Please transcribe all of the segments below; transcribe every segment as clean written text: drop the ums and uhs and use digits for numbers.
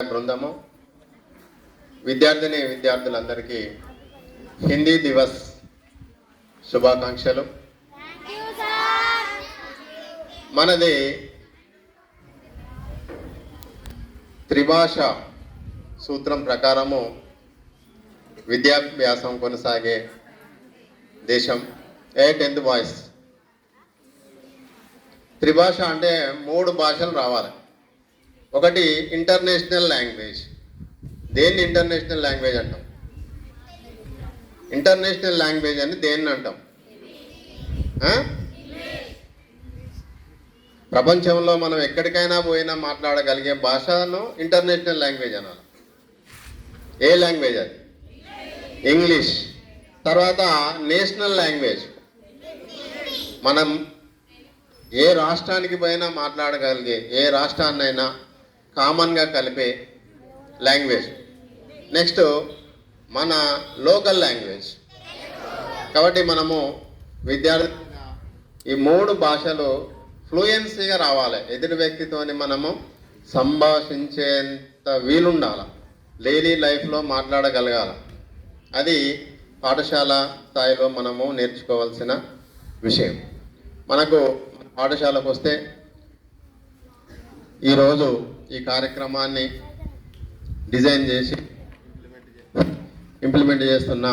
బృందము విద్యార్థులందరికీ హిందీ దివస్ శుభాకాంక్షలు. మనది త్రిభాష సూత్రం ప్రకారము విద్యాభ్యాసం కొనసాగే దేశం 10th బాయ్స్. త్రిభాష అంటే 3 భాషలు రావాలి. ఒకటి ఇంటర్నేషనల్ లాంగ్వేజ్. దేన్ని ఇంటర్నేషనల్ లాంగ్వేజ్ అంటాం? ఇంటర్నేషనల్ లాంగ్వేజ్ అని దేన్ని అంటాం? ప్రపంచంలో మనం ఎక్కడికైనా పోయినా మాట్లాడగలిగే భాషను ఇంటర్నేషనల్ లాంగ్వేజ్ అనాలి. ఏ లాంగ్వేజ్ అది? ఇంగ్లీష్. తర్వాత నేషనల్ లాంగ్వేజ్, మనం ఏ రాష్ట్రానికి పోయినా మాట్లాడగలిగే, ఏ రాష్ట్రాన్నైనా కామన్గా కలిపే లాంగ్వేజ్. నెక్స్ట్ మన లోకల్ లాంగ్వేజ్. కాబట్టి మనము విద్యార్థి ఈ 3 భాషలు ఫ్లూయెన్సీగా రావాలి. ఎదుటి వ్యక్తితోని మనము సంభాషించేంత వీలుండాలి. డైలీ లైఫ్లో మాట్లాడగలగాలి. అది పాఠశాల స్థాయిలో మనము నేర్చుకోవాల్సిన విషయం. మనకు పాఠశాలకు వస్తే ఈరోజు ఈ కార్యక్రమాన్ని డిజైన్ చేసి ఇంప్లిమెంట్ చేస్తున్న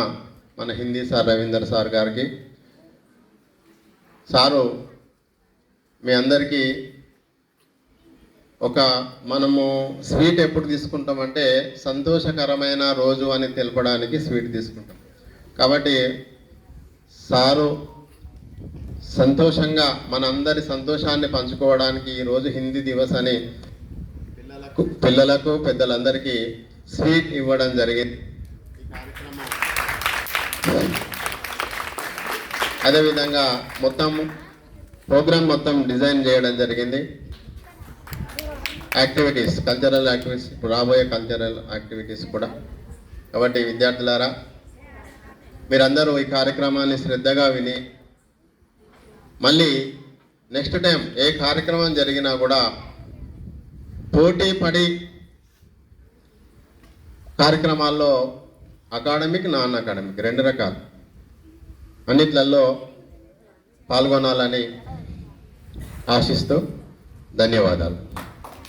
మన హిందీ సార్ రవీందర్ సార్ గారికి, సారు మీ అందరికీ మనము స్వీట్ ఎప్పుడు తీసుకుంటామంటే సంతోషకరమైన రోజు అని తెలపడానికి స్వీట్ తీసుకుంటాం. కాబట్టి సారు సంతోషంగా మనందరి సంతోషాన్ని పంచుకోవడానికి ఈరోజు హిందీ దివస్ అని పిల్లలకు పెద్దలందరికీ స్వీట్ ఇవ్వడం జరిగింది. అదేవిధంగా ప్రోగ్రామ్ మొత్తం డిజైన్ చేయడం జరిగింది. యాక్టివిటీస్, కల్చరల్ యాక్టివిటీస్, ఇప్పుడు రాబోయే కల్చరల్ యాక్టివిటీస్ కూడా. కాబట్టి విద్యార్థులారా, మీరందరూ ఈ కార్యక్రమాన్ని శ్రద్ధగా విని మళ్ళీ నెక్స్ట్ టైం ఏ కార్యక్రమం జరిగినా కూడా పోటీ పడి కార్యక్రమాల్లో అకాడమిక్, నాన్ అకాడమిక్ 2 రకాలు అన్నిట్లలో పాల్గొనాలని ఆశిస్తూ ధన్యవాదాలు.